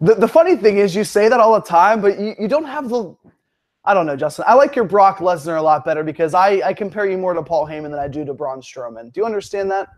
The funny thing is you say that all the time, but you don't have the – I don't know, Justin. I like your Brock Lesnar a lot better because I compare you more to Paul Heyman than I do to Braun Strowman. Do you understand that?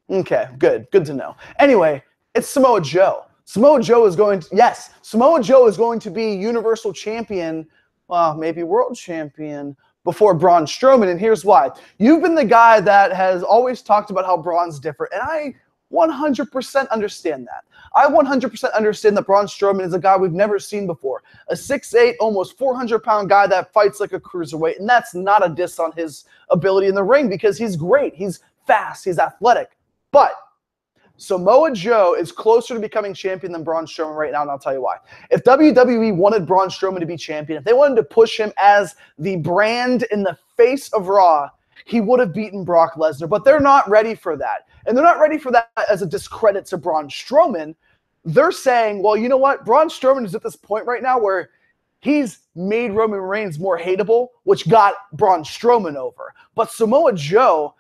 Okay, good. Good to know. Anyway, it's Samoa Joe. Samoa Joe is going to – Samoa Joe is going to be Universal Champion, well, maybe World Champion before Braun Strowman, and here's why. You've been the guy that has always talked about how Braun's different, and I 100% understand that. I 100% understand that Braun Strowman is a guy we've never seen before. A 6'8", almost 400-pound guy that fights like a cruiserweight, and that's not a diss on his ability in the ring because he's great. He's fast. He's athletic. But Samoa Joe is closer to becoming champion than Braun Strowman right now, and I'll tell you why. If WWE wanted Braun Strowman to be champion, if they wanted to push him as the brand in the face of Raw, he would have beaten Brock Lesnar, but they're not ready for that. And they're not ready for that as a discredit to Braun Strowman. They're saying, well, you know what? Braun Strowman is at this point right now where he's made Roman Reigns more hateable, which got Braun Strowman over. But Samoa Joe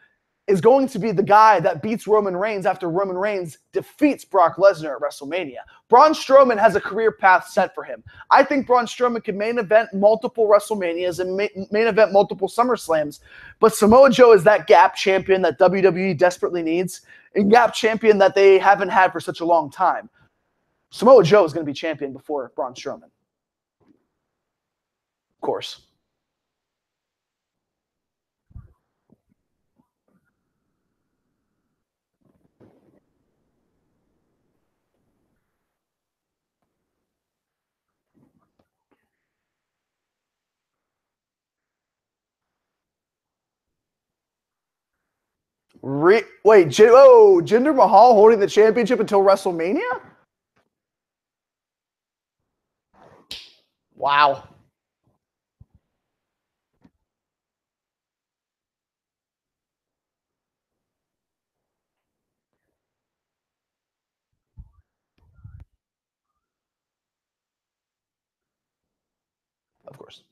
is going to be the guy that beats Roman Reigns after Roman Reigns defeats Brock Lesnar at WrestleMania. Braun Strowman has a career path set for him. I think Braun Strowman could main event multiple WrestleManias and main event multiple SummerSlams, but Samoa Joe is that gap champion that WWE desperately needs, and gap champion that they haven't had for such a long time. Samoa Joe is going to be champion before Braun Strowman. Of course. Wait, Jinder Mahal holding the championship until WrestleMania? Wow. Of course.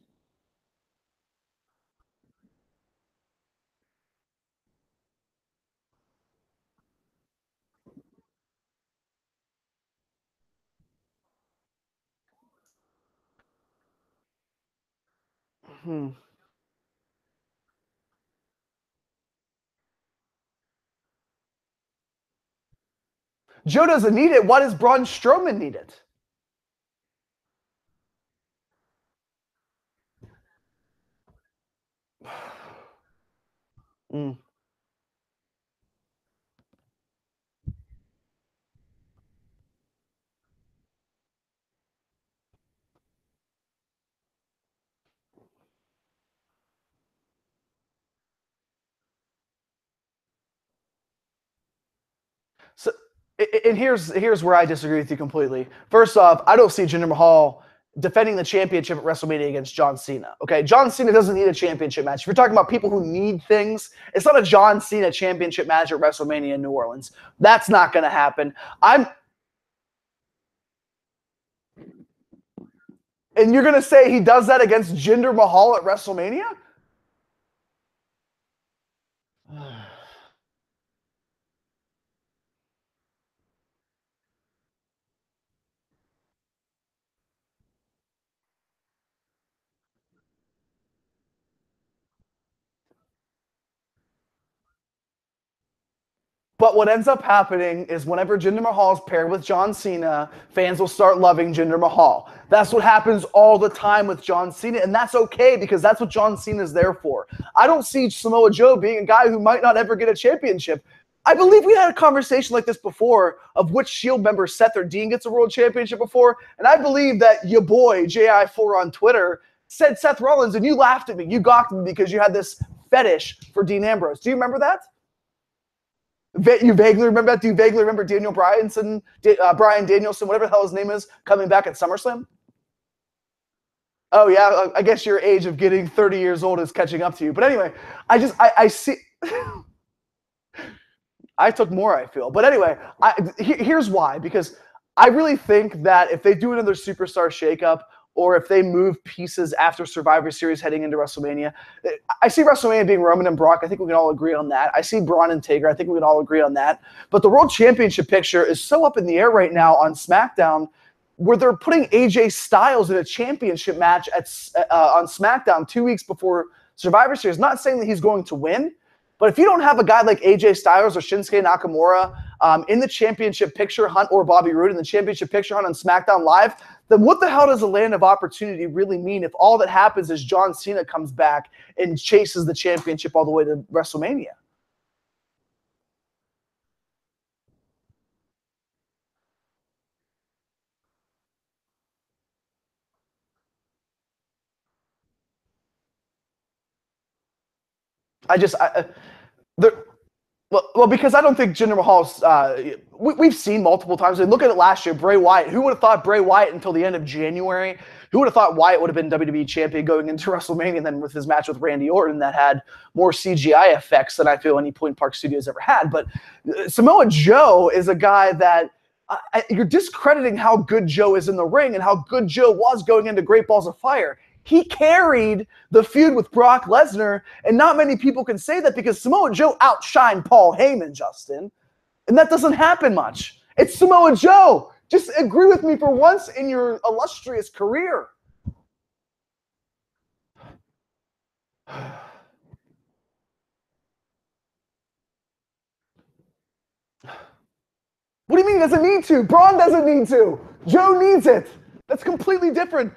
Hmm. Joe doesn't need it. Why does Braun Strowman need it? Mm. So, and here's where I disagree with you completely. First off, I don't see Jinder Mahal defending the championship at WrestleMania against John Cena. Okay, John Cena doesn't need a championship match. If you're talking about people who need things, it's not a John Cena championship match at WrestleMania in New Orleans. That's not going to happen. And you're going to say he does that against Jinder Mahal at WrestleMania? But what ends up happening is whenever Jinder Mahal is paired with John Cena, fans will start loving Jinder Mahal. That's what happens all the time with John Cena, and that's okay because that's what John Cena is there for. I don't see Samoa Joe being a guy who might not ever get a championship. I believe we had a conversation like this before of which Shield member Seth or Dean gets a world championship before, and I believe that your boy, JI4 on Twitter, said Seth Rollins, and you laughed at me. You gawked at me because you had this fetish for Dean Ambrose. Do you remember that? You vaguely remember that? Do you vaguely remember Daniel Bryanson, Bryan Danielson, whatever the hell his name is, coming back at SummerSlam? Oh, yeah, I guess your age of getting 30 years old is catching up to you. But anyway, I see – I took more, I feel. But anyway, here's why. Because I really think that if they do another superstar shakeup or if they move pieces after Survivor Series heading into WrestleMania. I see WrestleMania being Roman and Brock. I think we can all agree on that. I see Braun and Taker. I think we can all agree on that. But the World Championship picture is so up in the air right now on SmackDown, where they're putting AJ Styles in a championship match on SmackDown 2 weeks before Survivor Series. Not saying that he's going to win, but if you don't have a guy like AJ Styles or Shinsuke Nakamura in the championship picture hunt, or Bobby Roode in the championship picture hunt on SmackDown Live, then what the hell does a land of opportunity really mean if all that happens is John Cena comes back and chases the championship all the way to WrestleMania? I just, there, well, because I don't think Jinder Mahal's. We've seen multiple times. Look at it last year, Bray Wyatt. Who would have thought Bray Wyatt until the end of January? Who would have thought Wyatt would have been WWE champion going into WrestleMania? And then with his match with Randy Orton, that had more CGI effects than I feel any Point Park Studios ever had. But Samoa Joe is a guy that you're discrediting how good Joe is in the ring and how good Joe was going into Great Balls of Fire. He carried the feud with Brock Lesnar, and not many people can say that because Samoa Joe outshined Paul Heyman, Justin. And that doesn't happen much. It's Samoa Joe. Just agree with me for once in your illustrious career. What do you mean he doesn't need to? Braun doesn't need to. Joe needs it. That's completely different.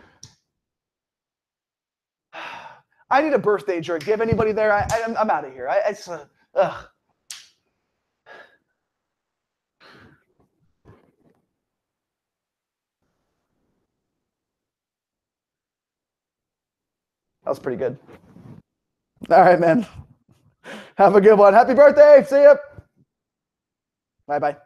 I need a birthday drink. Do you have anybody there? I'm out of here. Ugh. That was pretty good. All right, man. Have a good one. Happy birthday. See ya. Bye-bye.